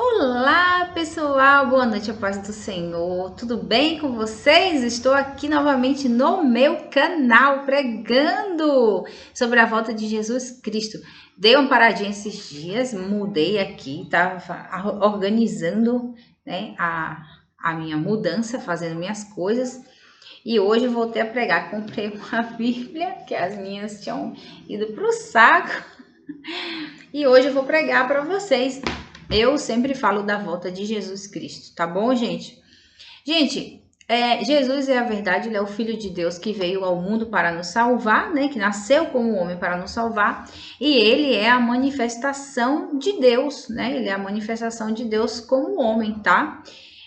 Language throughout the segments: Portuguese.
Olá, pessoal! Boa noite, a paz do Senhor. Tudo bem com vocês? Estou aqui novamente no meu canal pregando sobre a volta de Jesus Cristo. Dei uma paradinha esses dias, mudei aqui, estava organizando, né, a minha mudança, fazendo minhas coisas. E hoje voltei a pregar. Comprei uma Bíblia, que as minhas tinham ido para o saco. E hoje eu vou pregar para vocês. Eu sempre falo da volta de Jesus Cristo, tá bom, gente? Gente, Jesus é a verdade, ele é o Filho de Deus que veio ao mundo para nos salvar, né? Que nasceu como homem para nos salvar. E ele é a manifestação de Deus, né? Ele é a manifestação de Deus como homem, tá?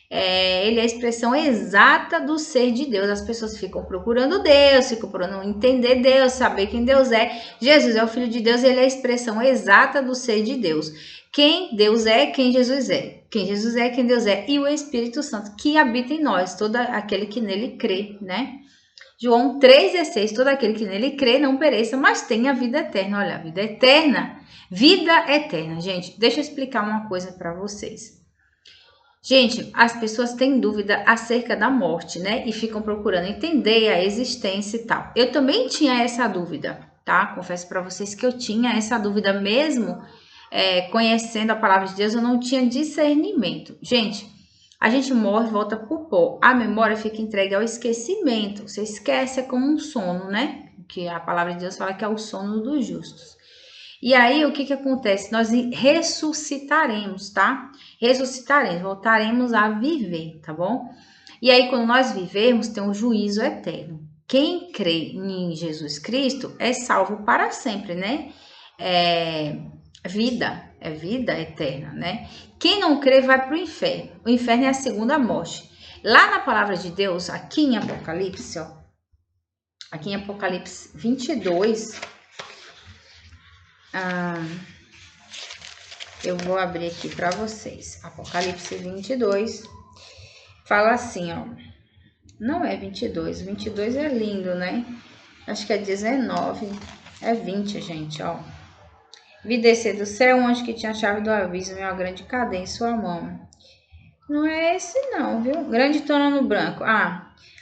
Ele é a expressão exata do ser de Deus. As pessoas ficam procurando Deus, ficam procurando entender Deus, saber quem Deus é. Jesus é o Filho de Deus, ele é a expressão exata do ser de Deus. Quem Deus é, quem Jesus é. Quem Jesus é, quem Deus é. E o Espírito Santo que habita em nós, todo aquele que nele crê, né? João 3,16, todo aquele que nele crê não pereça, mas tenha vida eterna. Olha, vida eterna. Vida eterna, gente. Deixa eu explicar uma coisa para vocês. Gente, as pessoas têm dúvida acerca da morte, né? E ficam procurando entender a existência e tal. Eu também tinha essa dúvida, tá? Confesso para vocês que eu tinha essa dúvida mesmo, conhecendo a palavra de Deus, eu não tinha discernimento. Gente, a gente morre e volta pro pó. A memória fica entregue ao esquecimento. Você esquece, é como um sono, né? Que a palavra de Deus fala que é o sono dos justos. E aí, o que acontece? Nós ressuscitaremos, tá? Ressuscitaremos, voltaremos a viver, tá bom? E aí, quando nós vivermos, tem um juízo eterno. Quem crê em Jesus Cristo é salvo para sempre, né? É vida eterna, né? Quem não crê vai para o inferno. O inferno é a segunda morte. Lá na palavra de Deus, aqui em Apocalipse, ó, aqui em Apocalipse 22, eu vou abrir aqui para vocês. Apocalipse 22 fala assim, ó. Não é 22, 22 é lindo, né? Acho que é 19, é 20, gente, ó. Vi descer do céu um anjo que tinha a chave do abismo e uma grande cadeia em sua mão. Não é esse não, viu? Grande trono branco.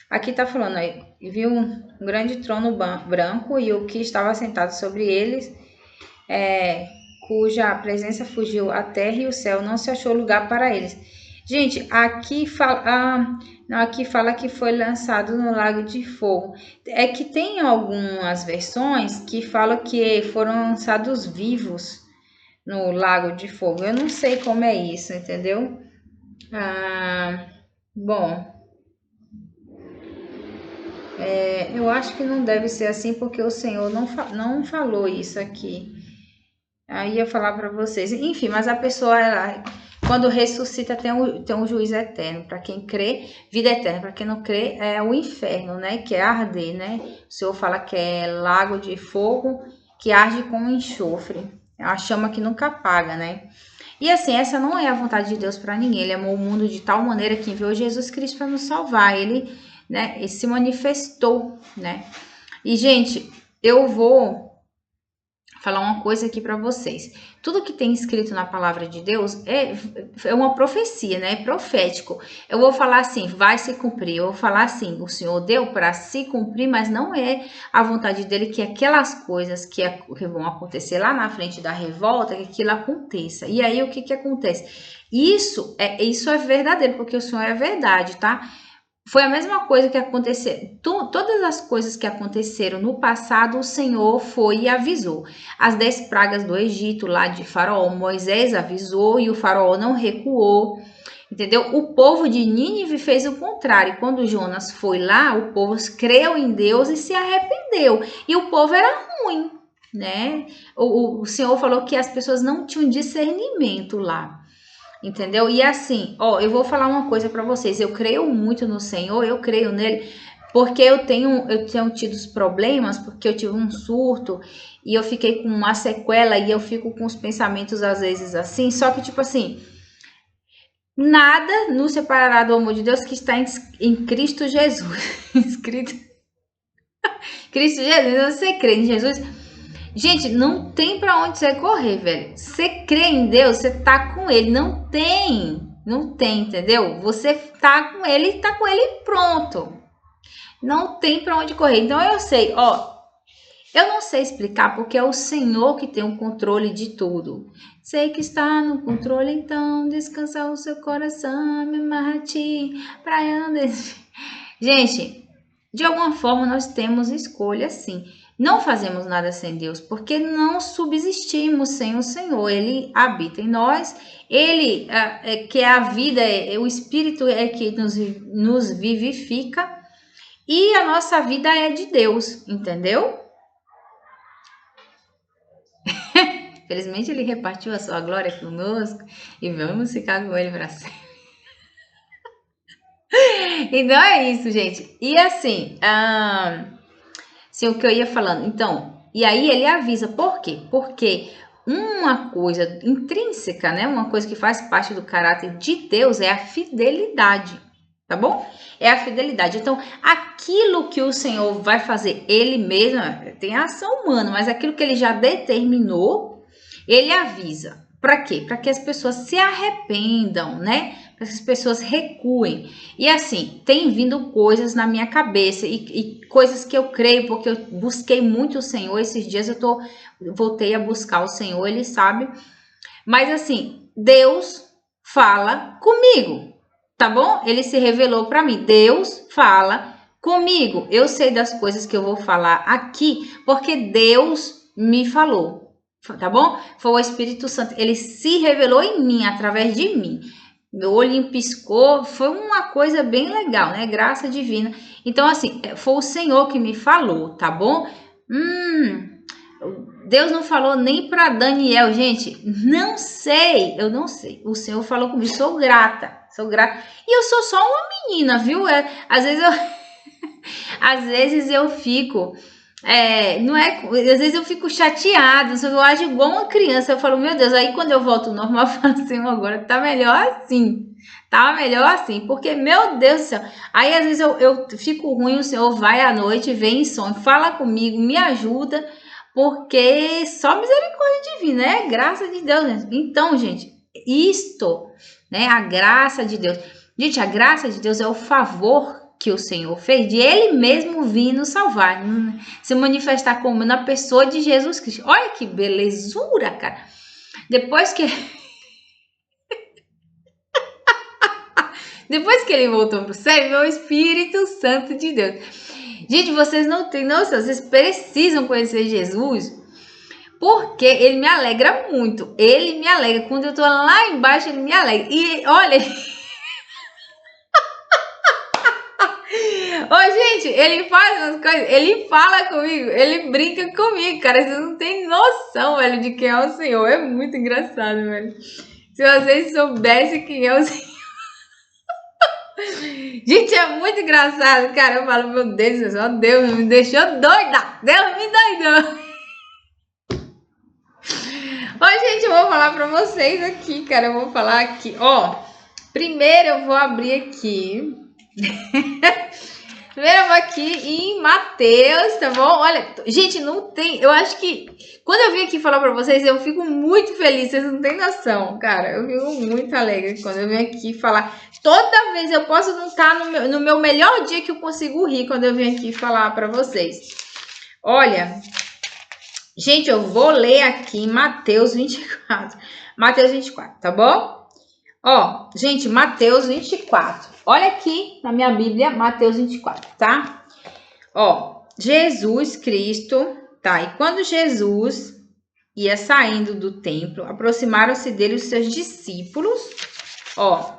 Aqui tá falando aí. Viu um grande trono branco e o que estava sentado sobre eles, cuja presença fugiu a terra e o céu, não se achou lugar para eles. Gente, aqui fala que foi lançado no lago de fogo. É que tem algumas versões que falam que foram lançados vivos no lago de fogo. Eu não sei como é isso, entendeu? Bom, eu acho que não deve ser assim porque o Senhor não falou isso aqui. Aí eu ia falar para vocês. Enfim, mas a pessoa, quando ressuscita, tem um juízo eterno. Para quem crê, vida eterna. Para quem não crê, é o inferno, né? Que é arder, né? O Senhor fala que é lago de fogo que arde com enxofre. É uma chama que nunca apaga, né? E assim, essa não é a vontade de Deus para ninguém. Ele amou o mundo de tal maneira que enviou Jesus Cristo para nos salvar. Ele, né? Ele se manifestou, né? E, gente, eu vou falar uma coisa aqui para vocês. Tudo que tem escrito na palavra de Deus é uma profecia, né? É profético. Eu vou falar assim, vai se cumprir. Eu vou falar assim, o Senhor deu para se cumprir, mas não é a vontade dele que aquelas coisas que vão acontecer lá na frente da revolta, que aquilo aconteça. E aí, o que acontece? Isso é verdadeiro, porque o Senhor é verdade, tá? Foi a mesma coisa que aconteceu. Todas as coisas que aconteceram no passado, o Senhor foi e avisou. As 10 pragas do Egito, lá de Faraó, Moisés avisou e o Faraó não recuou. Entendeu? O povo de Nínive fez o contrário. Quando Jonas foi lá, o povo creu em Deus e se arrependeu. E o povo era ruim, né? O Senhor falou que as pessoas não tinham discernimento lá. Entendeu? E assim, ó, eu vou falar uma coisa para vocês. Eu creio muito no Senhor, eu creio nele, porque eu tenho tido os problemas, porque eu tive um surto e eu fiquei com uma sequela e eu fico com os pensamentos às vezes assim, só que tipo assim, nada nos separará do amor de Deus que está em Cristo Jesus. Cristo Jesus, você crê em Jesus? Gente, não tem pra onde você correr, velho. Você crê em Deus, você tá com ele. Não tem. Não tem, entendeu? Você tá com ele e tá com ele e pronto. Não tem pra onde correr. Então eu sei, ó. Eu não sei explicar porque é o Senhor que tem o controle de tudo. Sei que está no controle, então descansa o seu coração, me mate, praia. Gente, de alguma forma nós temos escolha, sim. Não fazemos nada sem Deus, porque não subsistimos sem o Senhor. Ele habita em nós, ele que é a vida, o Espírito é que nos vivifica e a nossa vida é de Deus, entendeu? Felizmente ele repartiu a sua glória conosco e vamos ficar com ele para sempre. Então é isso, gente. E assim, o que eu ia falando. Então, e aí ele avisa. Por quê? Porque uma coisa intrínseca, né? Uma coisa que faz parte do caráter de Deus é a fidelidade. Tá bom? É a fidelidade. Então, aquilo que o Senhor vai fazer, ele mesmo, tem a ação humana, mas aquilo que ele já determinou, ele avisa. Para quê? Para que as pessoas se arrependam, né? Para que as pessoas recuem. E assim, tem vindo coisas na minha cabeça e coisas que eu creio, porque eu busquei muito o Senhor. Esses dias voltei a buscar o Senhor, ele sabe. Mas assim, Deus fala comigo, tá bom? Ele se revelou para mim. Deus fala comigo. Eu sei das coisas que eu vou falar aqui, porque Deus me falou. Tá bom? Foi o Espírito Santo, ele se revelou em mim, através de mim. Meu olhinho piscou, foi uma coisa bem legal, né? Graça divina. Então, assim, foi o Senhor que me falou, tá bom? Deus não falou nem para Daniel, gente. Não sei, eu não sei. O Senhor falou comigo, sou grata. E eu sou só uma menina, viu? Às vezes eu fico... às vezes eu fico chateada, eu acho igual uma criança, eu falo, meu Deus, aí quando eu volto ao normal, eu falo assim, agora tá melhor assim, porque, meu Deus do céu, aí às vezes eu fico ruim, o Senhor vai à noite, vem em sonho, fala comigo, me ajuda, porque só misericórdia divina, né, graça de Deus, então, gente, né, a graça de Deus, gente, a graça de Deus é o favor que o Senhor fez, de ele mesmo vir nos salvar, se manifestar como na pessoa de Jesus Cristo. Olha que belezura, cara. Depois que ele voltou pro céu, veio o Espírito Santo de Deus. Gente, vocês não têm noção, vocês precisam conhecer Jesus, porque ele me alegra muito. Ele me alegra. Quando eu tô lá embaixo, ele me alegra. E olha... Ô, gente, ele faz umas coisas, ele fala comigo, ele brinca comigo, cara. Vocês não tem noção, velho, de quem é o Senhor. É muito engraçado, velho. Se vocês soubessem quem é o Senhor. Gente, é muito engraçado, cara. Eu falo, meu Deus, só Deus me deixou doida. Deus me doidou. Ó, gente, eu vou falar pra vocês aqui, cara. Eu vou falar aqui, ó. Primeiro eu vou abrir aqui... Primeiro eu vou aqui em Mateus, tá bom? Olha, gente, não tem... Eu acho que... Quando eu vim aqui falar pra vocês, eu fico muito feliz. Vocês não têm noção, cara. Eu fico muito alegre quando eu venho aqui falar. Toda vez eu posso não estar no meu melhor dia que eu consigo rir quando eu venho aqui falar pra vocês. Olha... Gente, eu vou ler aqui Mateus 24. Mateus 24, tá bom? Ó, gente, Mateus 24. Olha aqui na minha Bíblia, Mateus 24, tá? Ó, Jesus Cristo, tá? E quando Jesus ia saindo do templo, aproximaram-se dele os seus discípulos, ó,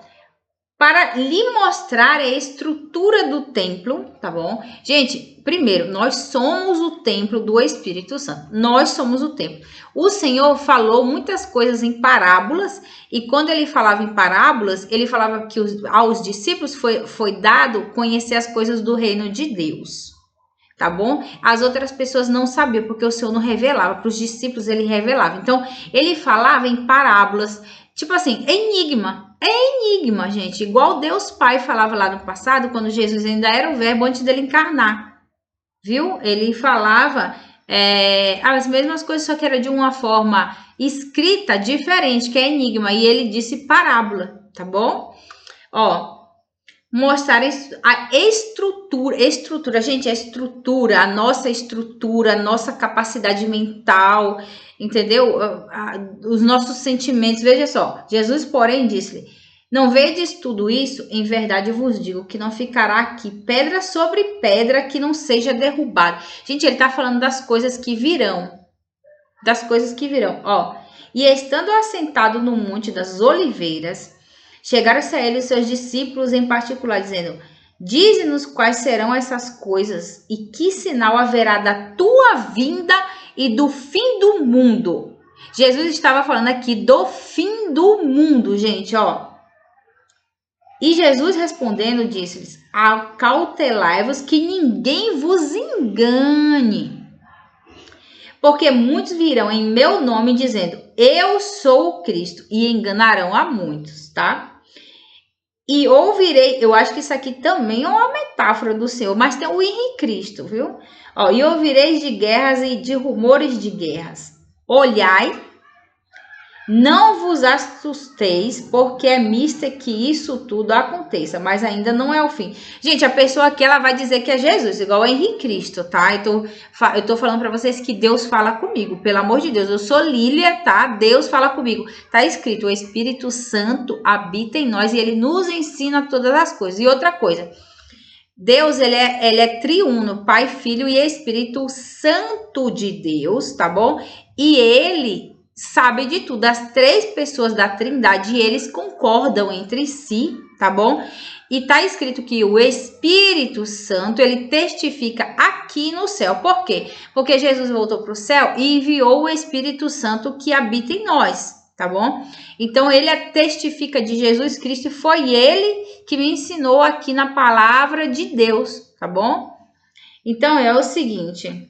para lhe mostrar a estrutura do templo, tá bom? Gente, primeiro, nós somos o templo do Espírito Santo. Nós somos o templo. O Senhor falou muitas coisas em parábolas, e quando ele falava em parábolas, ele falava que aos discípulos foi dado conhecer as coisas do reino de Deus, tá bom? As outras pessoas não sabiam, porque o Senhor não revelava. Para os discípulos, ele revelava. Então, ele falava em parábolas, tipo assim, enigma, gente. Igual Deus Pai falava lá no passado, quando Jesus ainda era o verbo antes dele encarnar. Viu? Ele falava as mesmas coisas, só que era de uma forma escrita diferente, que é enigma, e ele disse parábola, tá bom? Ó, mostrar a estrutura, gente, a nossa capacidade mental, entendeu? Os nossos sentimentos, veja só, Jesus, porém, disse-lhe, não vedes tudo isso? Em verdade vos digo que não ficará aqui pedra sobre pedra que não seja derrubada. Gente, ele está falando das coisas que virão, ó. E estando assentado no Monte das Oliveiras, chegaram-se a ele os seus discípulos em particular, dizendo, dize-nos quais serão essas coisas e que sinal haverá da tua vinda e do fim do mundo. Jesus estava falando aqui do fim do mundo, gente, ó. E Jesus respondendo disse-lhes, acautelai-vos que ninguém vos engane. Porque muitos virão em meu nome dizendo, eu sou o Cristo, e enganarão a muitos, tá? E ouvirei, eu acho que isso aqui também é uma metáfora do Senhor, mas tem o Henrique Cristo, viu? Ó, e ouvireis de guerras e de rumores de guerras. Olhai, não vos assusteis, porque é mista que isso tudo aconteça, mas ainda não é o fim. Gente, a pessoa aqui, ela vai dizer que é Jesus, igual o Henrique Cristo, tá? Eu tô falando para vocês que Deus fala comigo, pelo amor de Deus. Eu sou Lília, tá? Deus fala comigo. Tá escrito, o Espírito Santo habita em nós e ele nos ensina todas as coisas. E outra coisa, Deus, ele é triuno, Pai, Filho e Espírito Santo de Deus, tá bom? E ele sabe de tudo, as três pessoas da Trindade, e eles concordam entre si, tá bom? E tá escrito que o Espírito Santo, ele testifica aqui no céu. Por quê? Porque Jesus voltou para o céu e enviou o Espírito Santo que habita em nós, tá bom? Então, ele testifica de Jesus Cristo e foi ele que me ensinou aqui na palavra de Deus, tá bom? Então, é o seguinte...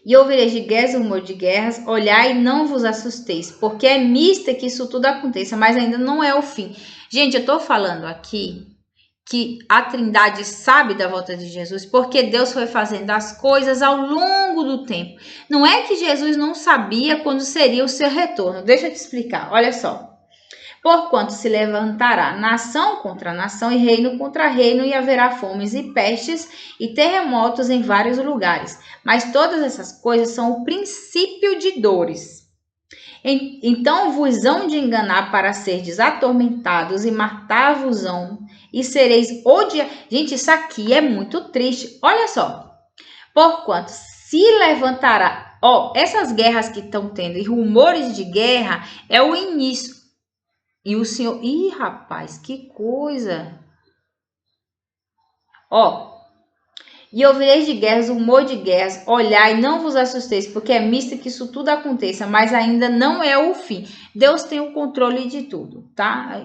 E ouvireis de guerras, rumor de guerras, olhai e não vos assusteis, porque é mista que isso tudo aconteça, mas ainda não é o fim. Gente, eu tô falando aqui que a Trindade sabe da volta de Jesus, porque Deus foi fazendo as coisas ao longo do tempo. Não é que Jesus não sabia quando seria o seu retorno. Deixa eu te explicar, olha só. Porquanto se levantará nação contra nação e reino contra reino, e haverá fomes e pestes e terremotos em vários lugares. Mas todas essas coisas são o princípio de dores. Então vos hão de enganar para serdes atormentados e matar-vos-ão e sereis odiados. Gente, isso aqui é muito triste. Olha só. Porquanto se levantará... Ó, essas guerras que estão tendo e rumores de guerra é o início. E o Senhor... Ih, rapaz, que coisa! Ó. E ouvireis de guerras, rumor de guerras, olhai, não vos assusteis, porque é mista que isso tudo aconteça, mas ainda não é o fim. Deus tem o controle de tudo, tá?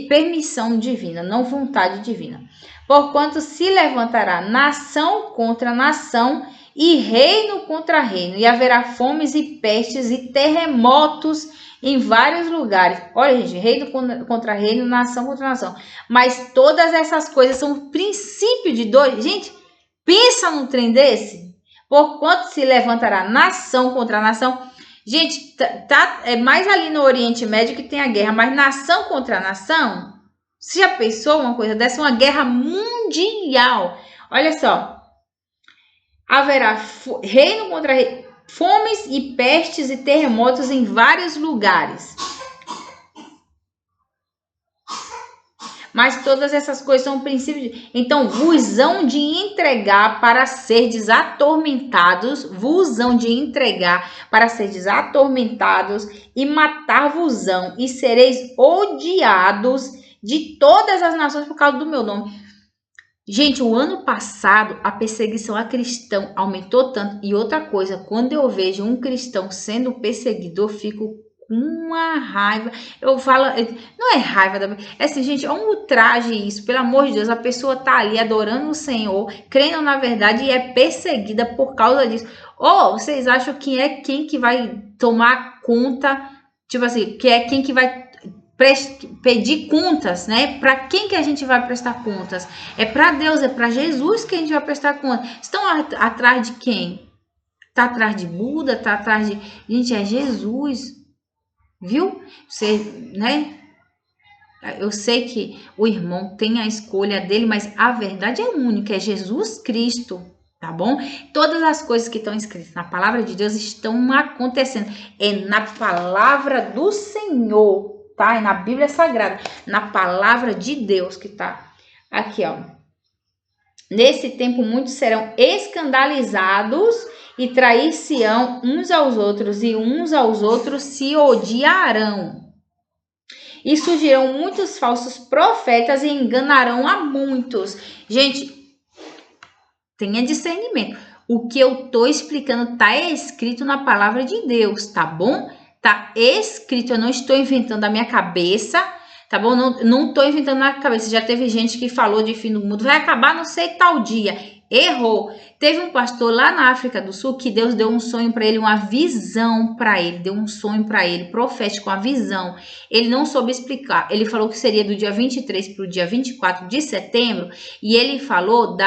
Permissão divina, não vontade divina. Porquanto se levantará nação contra nação e reino contra reino, e haverá fomes e pestes e terremotos em vários lugares. Olha, gente, reino contra reino, nação contra nação. Mas todas essas coisas são o princípio de dor. Gente, pensa num trem desse. Porquanto se levantará nação contra nação. Gente, é mais ali no Oriente Médio que tem a guerra, mas nação contra nação, você já pensou uma coisa dessa? Uma guerra mundial. Olha só. Haverá reino contra reino, fomes e pestes e terremotos em vários lugares. Mas todas essas coisas são princípios. Então, vos hão de entregar para serdes atormentados, e matar-vos-ão, e sereis odiados de todas as nações por causa do meu nome. Gente, o ano passado a perseguição a cristão aumentou tanto. E outra coisa, quando eu vejo um cristão sendo perseguido, eu fico com uma raiva. Eu falo, não é raiva, é assim, gente, é um ultraje isso, pelo amor de Deus. A pessoa tá ali adorando o Senhor, crendo na verdade e é perseguida por causa disso. Ou vocês acham que é quem que vai tomar conta, tipo assim, que é quem que vai pedir contas, né? Para quem que a gente vai prestar contas? É para Deus, é para Jesus que a gente vai prestar contas. Estão atrás de quem? Tá atrás de Buda, tá atrás de... Gente, é Jesus, viu? Você, né? Eu sei que o irmão tem a escolha dele, mas a verdade é única, é Jesus Cristo, tá bom? Todas as coisas que estão escritas na palavra de Deus estão acontecendo. É na palavra do Senhor, tá? É na Bíblia Sagrada, na palavra de Deus que tá aqui, ó. Nesse tempo muitos serão escandalizados e trair-se-ão uns aos outros, e uns aos outros se odiarão. E surgirão muitos falsos profetas e enganarão a muitos. Gente, tenha discernimento. O que eu tô explicando tá escrito na palavra de Deus, tá bom? Tá escrito, eu não estou inventando a minha cabeça, tá bom? Não tô inventando na cabeça. Já teve gente que falou de fim do mundo, vai acabar não sei tal dia. Errou. Teve um pastor lá na África do Sul que Deus deu um sonho para ele, uma visão para ele, deu um sonho para ele, profético, uma visão. Ele não soube explicar. Ele falou que seria do dia 23 para o dia 24 de setembro e ele falou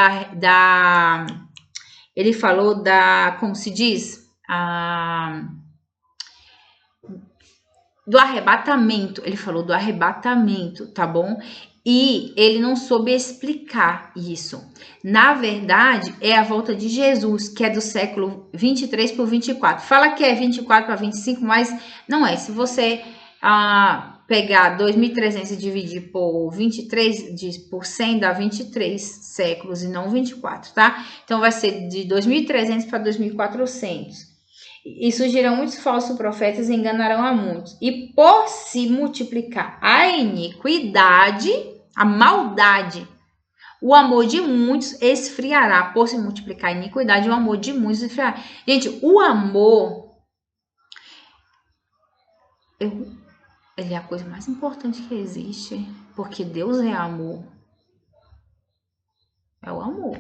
como se diz? Do arrebatamento. Ele falou do arrebatamento, tá bom? E ele não soube explicar isso. Na verdade, é a volta de Jesus, que é do século 23 para o 24. Fala que é 24 para 25, mas não é. Se você pegar 2.300 e dividir por 23, por 100, dá 23 séculos e não 24, tá? Então, vai ser de 2.300 para 2.400. E surgirão muitos falsos profetas e enganarão a muitos. E por se multiplicar a iniquidade, a maldade, o amor de muitos esfriará. Por se multiplicar a iniquidade, o amor de muitos esfriará. Gente, o amor, ele é a coisa mais importante que existe. Porque Deus é amor. É o amor.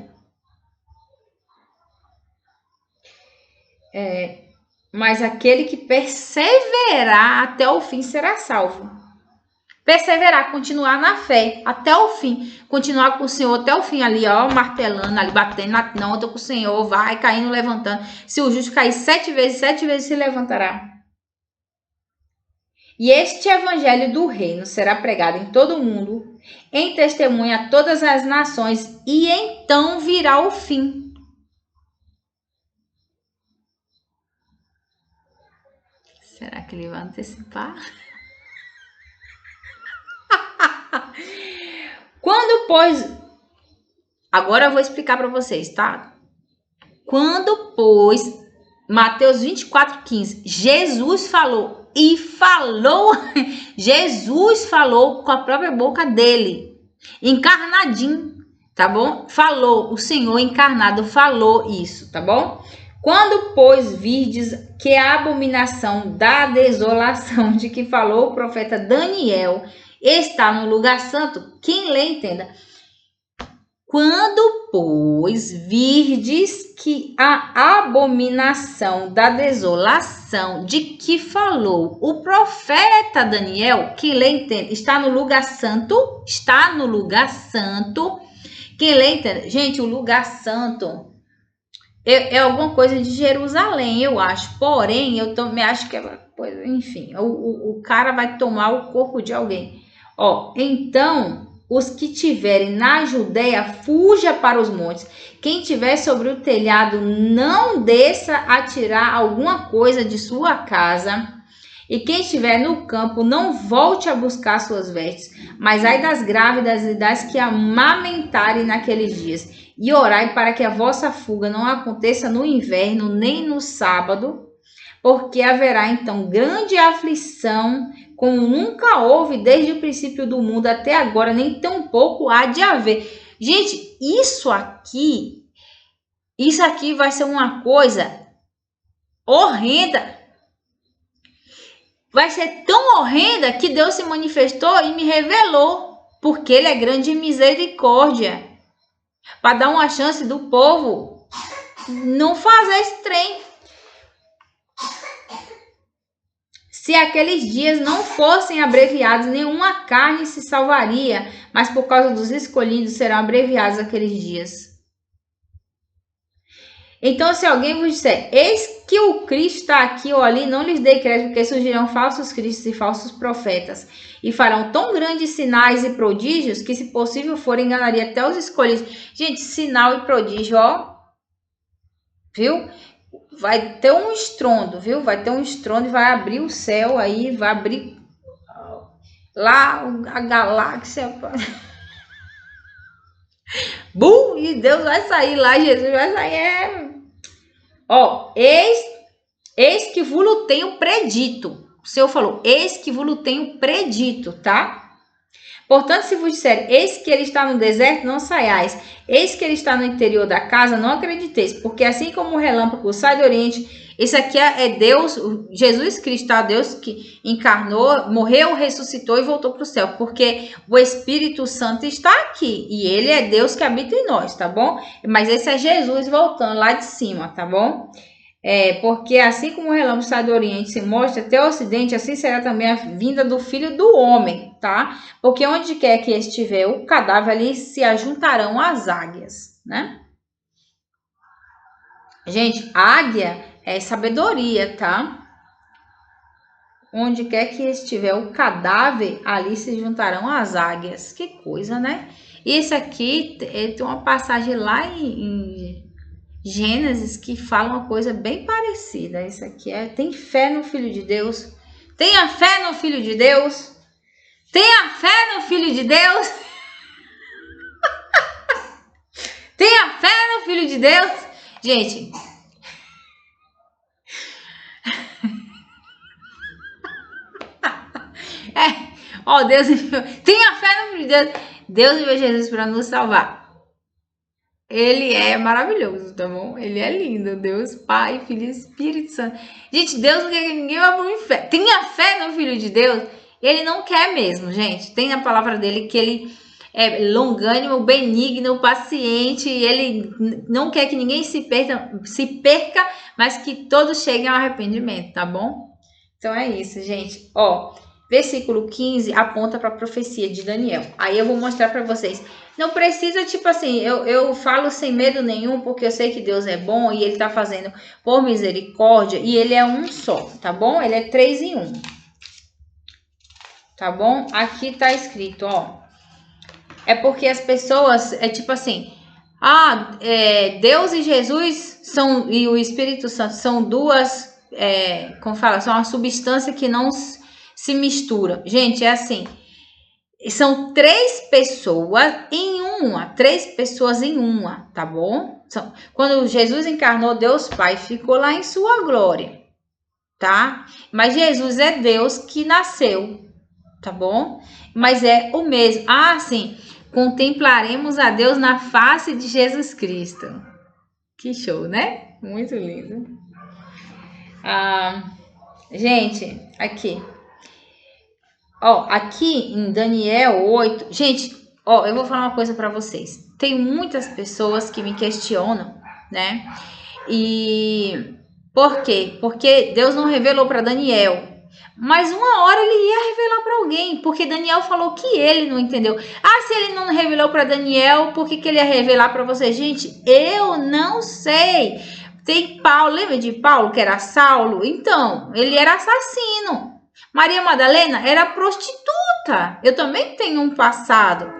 Mas aquele que perseverar até o fim será salvo. Perseverar, continuar na fé até o fim. Continuar com o Senhor até o fim ali, ó, martelando, ali, batendo. Não, eu tô com o Senhor, vai caindo, levantando. Se o justo cair 7 vezes se levantará. E este evangelho do reino será pregado em todo o mundo, em testemunha a todas as nações, e então virá o fim. Será que ele vai antecipar? Quando, pois... Agora eu vou explicar para vocês, tá? Quando, pois... Mateus 24:15. Jesus falou. E falou... Jesus falou com a própria boca dele. Encarnadinho, tá bom? Falou. O Senhor encarnado falou isso, tá bom? Quando, pois, virdes que a abominação da desolação de que falou o profeta Daniel está no lugar santo, quem lê entenda. Quando, pois, virdes que a abominação da desolação de que falou o profeta Daniel, quem lê entenda, está no lugar santo, quem lê entenda. Gente, o lugar santo é alguma coisa de Jerusalém, eu acho. Porém, eu também acho que é coisa, enfim, o cara vai tomar o corpo de alguém. Ó, então, os que tiverem na Judéia, fuja para os montes. Quem tiver sobre o telhado, não desça a tirar alguma coisa de sua casa. E quem estiver no campo, não volte a buscar suas vestes. Mas ai das grávidas e das que amamentarem naqueles dias. E orai para que a vossa fuga não aconteça no inverno, nem no sábado, porque haverá então grande aflição, como nunca houve desde o princípio do mundo até agora, nem tampouco há de haver. Gente, isso aqui vai ser uma coisa horrenda. Vai ser tão horrenda que Deus se manifestou e me revelou, porque Ele é grande em misericórdia. Para dar uma chance do povo não fazer esse trem. Se aqueles dias não fossem abreviados, nenhuma carne se salvaria, mas por causa dos escolhidos serão abreviados aqueles dias. Então, se alguém vos disser, eis que o Cristo está aqui ou ali, não lhes dê crédito, porque surgirão falsos cristos e falsos profetas, e farão tão grandes sinais e prodígios, que se possível for, enganaria até os escolhidos. Gente, sinal e prodígio, ó, viu? Vai ter um estrondo, viu? Vai ter um estrondo e vai abrir o céu aí, vai abrir lá a galáxia. Bum! E Deus vai sair lá, Jesus vai sair. Ó, eis que vos tenho predito. O Senhor falou, eis que vos tenho predito, tá? Portanto, se vos disser, eis que ele está no deserto, não saiais. Eis que ele está no interior da casa, não acrediteis. Porque assim como o relâmpago sai do oriente, isso aqui é Deus, Jesus Cristo, tá? Deus que encarnou, morreu, ressuscitou e voltou para o céu. Porque o Espírito Santo está aqui. E ele é Deus que habita em nós, tá bom? Mas esse é Jesus voltando lá de cima, tá bom? Porque assim como o relâmpago sai do oriente se mostra até o ocidente, assim será também a vinda do Filho do Homem, tá? Porque onde quer que estiver o cadáver, ali se ajuntarão as águias, né? Gente, águia é sabedoria, tá? Onde quer que estiver o cadáver, ali se juntarão as águias. Que coisa, né? E esse aqui tem uma passagem lá em Gênesis que fala uma coisa bem parecida. Isso aqui tem fé no Filho de Deus. Tenha fé no Filho de Deus. Tenha fé no Filho de Deus. Tenha fé no Filho de Deus. Gente. Deus enviou. Tenha fé no Filho de Deus. Deus enviou Jesus para nos salvar. Ele é maravilhoso, tá bom? Ele é lindo. Deus, Pai, Filho e Espírito Santo. Gente, Deus não quer que ninguém vá para o inferno. Tenha fé no Filho de Deus. Ele não quer mesmo, gente. Tem na palavra dele que ele é longânimo, benigno, paciente. Ele não quer que ninguém se perca, mas que todos cheguem ao arrependimento, tá bom? Então é isso, gente. Ó, versículo 15 aponta para a profecia de Daniel. Aí eu vou mostrar para vocês. Não precisa, tipo assim, eu falo sem medo nenhum, porque eu sei que Deus é bom e ele tá fazendo por misericórdia. E ele é um só, tá bom? Ele é 3 em 1. Tá bom? Aqui tá escrito, ó. É porque as pessoas, tipo assim, Deus e Jesus e o Espírito Santo são duas, como fala, são uma substância que não se mistura. Gente, é assim, são 3 pessoas em uma, 3 pessoas em uma, tá bom? Quando Jesus encarnou, Deus Pai ficou lá em sua glória, tá? Mas Jesus é Deus que nasceu, tá bom? Mas é o mesmo. Sim, contemplaremos a Deus na face de Jesus Cristo. Que show, né? Muito lindo. Gente, aqui. Ó, aqui em Daniel 8, gente, ó, eu vou falar uma coisa para vocês. Tem muitas pessoas que me questionam, né? E por quê? Porque Deus não revelou para Daniel. Mas uma hora ele ia revelar para alguém, porque Daniel falou que ele não entendeu. Se ele não revelou para Daniel, por que ele ia revelar para você? Gente, eu não sei. Tem Paulo, lembra de Paulo que era Saulo? Então, ele era assassino. Maria Madalena era prostituta. Eu também tenho um passado,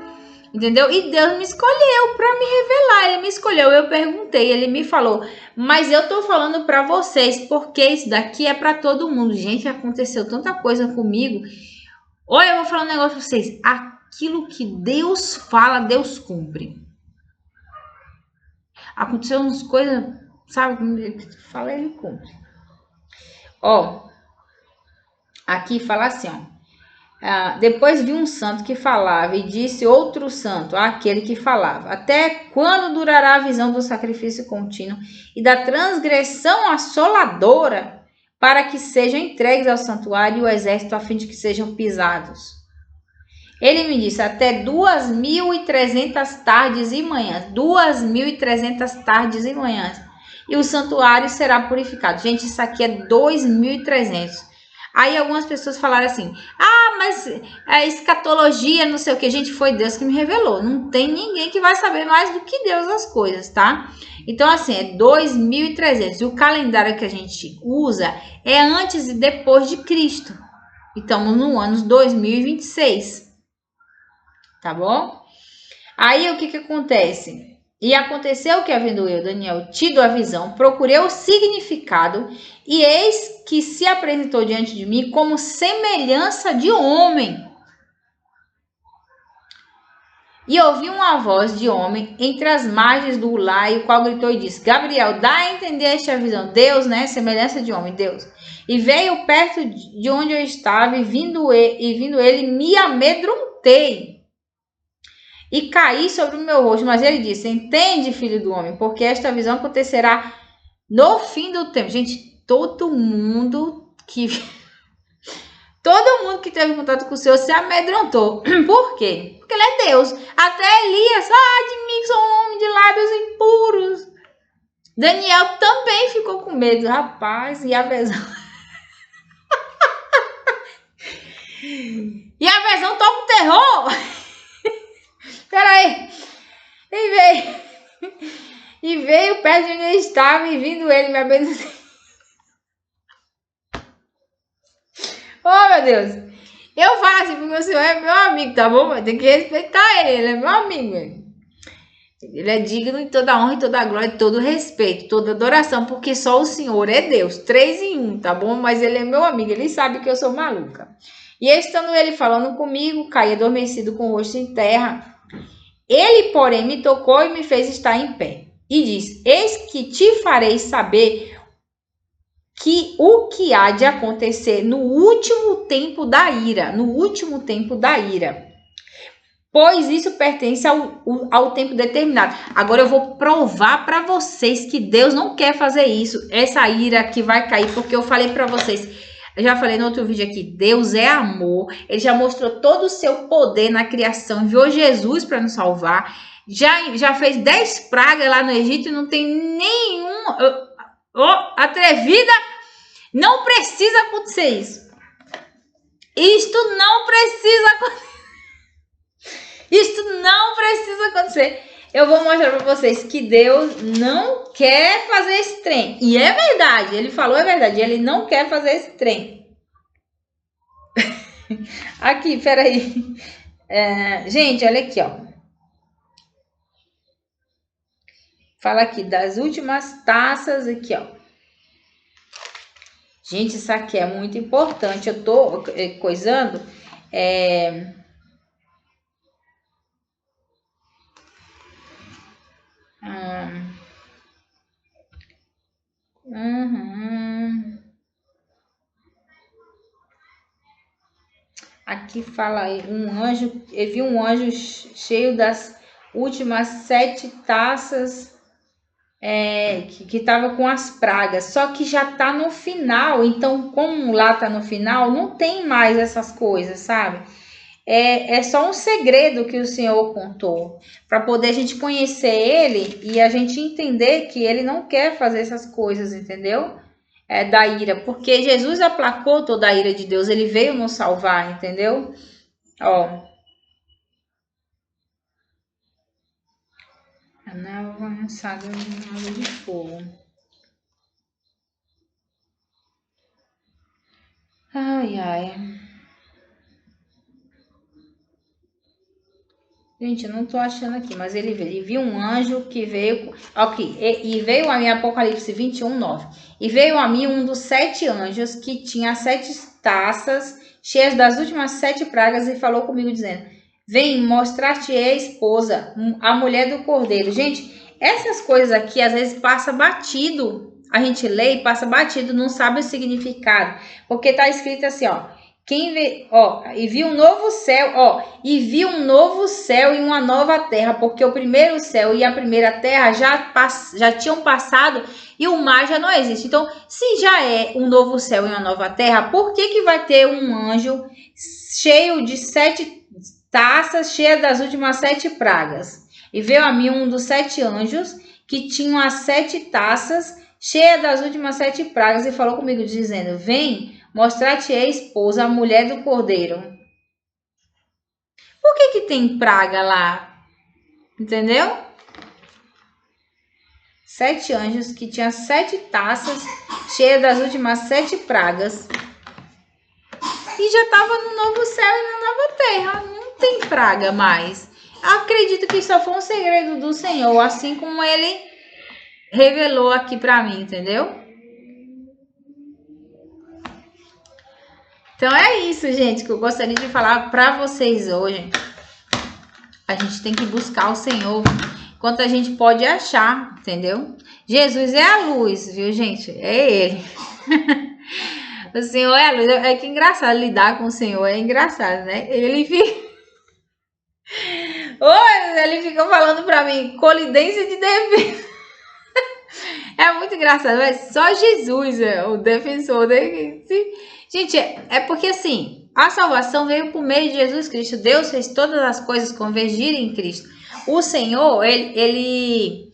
entendeu? E Deus me escolheu para me revelar. Ele me escolheu. Eu perguntei, ele me falou. Mas eu tô falando para vocês, porque isso daqui é para todo mundo. Gente, aconteceu tanta coisa comigo. Olha, eu vou falar um negócio para vocês. Aquilo que Deus fala, Deus cumpre. Aconteceu umas coisas, sabe? Como ele fala, ele cumpre. Ó. Aqui fala assim, ó. Depois vi um santo que falava e disse outro santo, aquele que falava. Até quando durará a visão do sacrifício contínuo e da transgressão assoladora para que sejam entregues ao santuário e ao exército a fim de que sejam pisados? Ele me disse, até 2.300 tardes e manhãs. 2.300 tardes e manhãs. E o santuário será purificado. Gente, isso aqui é 2.300. Aí algumas pessoas falaram assim, mas a escatologia, não sei o que, gente, foi Deus que me revelou. Não tem ninguém que vai saber mais do que Deus as coisas, tá? Então, assim, é 2300. E o calendário que a gente usa é antes e depois de Cristo. Estamos no ano 2026. Tá bom? Aí, o que acontece? E aconteceu que, havendo eu, Daniel, tido a visão, procurei o significado, e eis que se apresentou diante de mim como semelhança de homem. E ouvi uma voz de homem entre as margens do lago, o qual gritou e disse, Gabriel, dá a entender esta visão. Deus, né? Semelhança de homem, Deus. E veio perto de onde eu estava, e vindo ele, me amedrontei. E caí sobre o meu rosto. Mas ele disse, entende, filho do homem, porque esta visão acontecerá no fim do tempo. Gente, todo mundo que teve contato com o Senhor se amedrontou. Por quê? Porque ele é Deus. Até Elias, de mim que sou um homem de lábios impuros. Daniel também ficou com medo, rapaz. E a visão... e a visão toca o terror. Peraí. E veio perto de onde ele estava, e vindo ele me abençoou. Oh, meu Deus. Eu falo assim, porque o Senhor é meu amigo, tá bom? Tem que respeitar ele é meu amigo. Ele é digno de toda honra, e toda glória, de todo respeito, toda adoração, porque só o Senhor é Deus. 3 em 1, tá bom? Mas ele é meu amigo, ele sabe que eu sou maluca. E estando ele falando comigo, caí adormecido com o rosto em terra. Ele, porém, me tocou e me fez estar em pé. E diz, eis que te farei saber que o que há de acontecer no último tempo da ira. No último tempo da ira. Pois isso pertence ao tempo determinado. Agora eu vou provar para vocês que Deus não quer fazer isso. Essa ira que vai cair, porque eu falei para vocês... Eu já falei no outro vídeo aqui, Deus é amor, ele já mostrou todo o seu poder na criação, enviou Jesus para nos salvar, já fez 10 pragas lá no Egito e não tem nenhum... atrevida, não precisa acontecer isso. Isto não precisa acontecer. Eu vou mostrar para vocês que Deus não quer fazer esse trem. E é verdade, ele falou, é verdade, ele não quer fazer esse trem. Aqui, peraí. Gente, olha aqui, ó. Fala aqui das últimas taças aqui, ó. Gente, isso aqui é muito importante. Eu tô coisando. Aqui fala aí, eu vi um anjo cheio das últimas 7 taças, que estava com as pragas, só que já tá no final, então como lá tá no final, não tem mais essas coisas, sabe? É só um segredo que o Senhor contou, para poder a gente conhecer ele e a gente entender que ele não quer fazer essas coisas, entendeu? Da ira, porque Jesus aplacou toda a ira de Deus, ele veio nos salvar, entendeu? Ó. A nova lançada de fogo. Ai, ai. Gente, eu não tô achando aqui, mas ele viu um anjo que veio... Ok, e veio a mim, Apocalipse 21, 9. E veio a mim um dos 7 anjos que tinha 7 taças cheias das últimas 7 pragas e falou comigo dizendo, vem mostrar-te-ei a esposa, a mulher do cordeiro. Gente, essas coisas aqui às vezes passa batido. A gente lê e passa batido, não sabe o significado. Porque tá escrito assim, ó. E viu um novo céu, e viu um novo céu e uma nova terra, porque o primeiro céu e a primeira terra já tinham passado e o mar já não existe. Então, se já é um novo céu e uma nova terra, por que vai ter um anjo cheio de 7 taças, cheia das últimas 7 pragas? E veio a mim um dos 7 anjos que tinham as 7 taças, cheia das últimas 7 pragas, e falou comigo dizendo, vem Mostrar-te-ei esposa, a mulher do cordeiro. Por que tem praga lá? Entendeu? 7 anjos que tinham 7 taças cheias das últimas 7 pragas. E já estava no novo céu e na nova terra. Não tem praga mais. Acredito que só foi um segredo do Senhor, assim como ele revelou aqui para mim, entendeu? Então é isso, gente, que eu gostaria de falar para vocês hoje. A gente tem que buscar o Senhor enquanto a gente pode achar, entendeu? Jesus é a luz, viu, gente? É Ele. O Senhor é a luz. É que engraçado lidar com o Senhor, é engraçado, né? Ele fica... Ele fica falando pra mim, colidência de defesa. É muito engraçado, mas só Jesus é o defensor dele. Gente, é porque assim, a salvação veio por meio de Jesus Cristo. Deus fez todas as coisas convergirem em Cristo. O Senhor, ele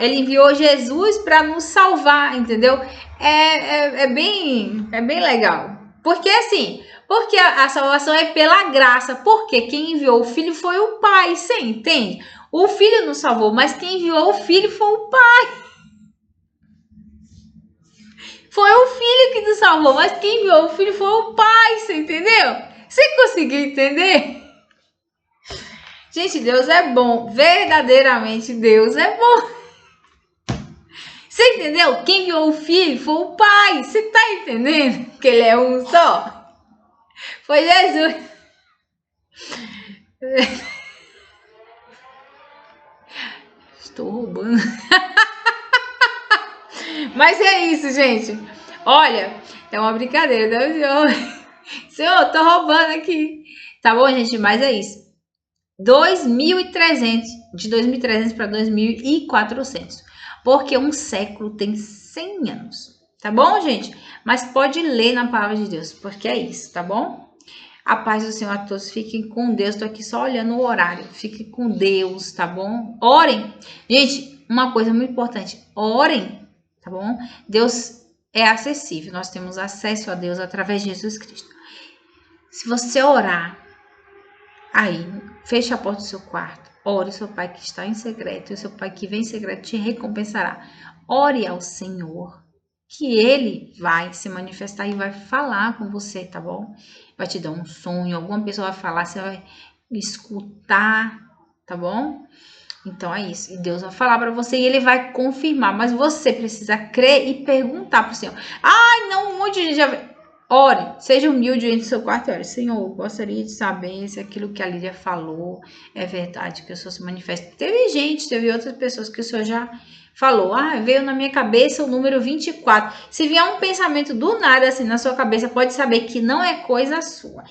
enviou Jesus para nos salvar, entendeu? É bem legal. Porque assim, porque a salvação é pela graça. Porque quem enviou o Filho foi o Pai, você entende? O Filho nos salvou, mas quem enviou o Filho foi o Pai. Foi o Filho que nos salvou, mas quem enviou o Filho foi o Pai, você entendeu? Você conseguiu entender? Gente, Deus é bom. Verdadeiramente, Deus é bom. Você entendeu? Quem enviou o Filho foi o Pai. Você tá entendendo? Que ele é um só. Foi Jesus. Estou roubando. Mas é isso, gente. Olha, é uma brincadeira, né? Senhor, tô roubando aqui. Tá bom, gente? Mas é isso. 2.300, de 2.300 para 2.400. Porque um século tem 100 anos. Tá bom, gente? Mas pode ler na palavra de Deus, porque é isso, tá bom? A paz do Senhor a todos. Fiquem com Deus. Tô aqui só olhando o horário. Fiquem com Deus, tá bom? Orem. Gente, uma coisa muito importante. Orem, tá bom? Deus é acessível. Nós temos acesso a Deus através de Jesus Cristo. Se você orar, aí, feche a porta do seu quarto. Ore, seu Pai que está em secreto. E o seu Pai que vem em secreto te recompensará. Ore ao Senhor, que Ele vai se manifestar e vai falar com você, tá bom? Vai te dar um sonho, alguma pessoa vai falar, você vai escutar, tá bom? Então é isso. E Deus vai falar para você e Ele vai confirmar. Mas você precisa crer e perguntar pro Senhor. Ai, não, um monte de gente já... Ore, seja humilde entre o seu quarto e ore. Senhor, gostaria de saber se aquilo que a Lídia falou é verdade, que o Senhor se manifesta. Teve outras pessoas que o Senhor já falou. Veio na minha cabeça o número 24. Se vier um pensamento do nada assim na sua cabeça, pode saber que não é coisa sua.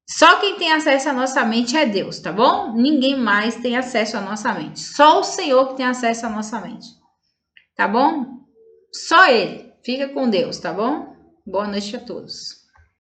Só quem tem acesso à nossa mente é Deus, tá bom? Ninguém mais tem acesso à nossa mente. Só o Senhor que tem acesso à nossa mente. Tá bom? Só Ele. Fica com Deus, tá bom? Boa noite a todos.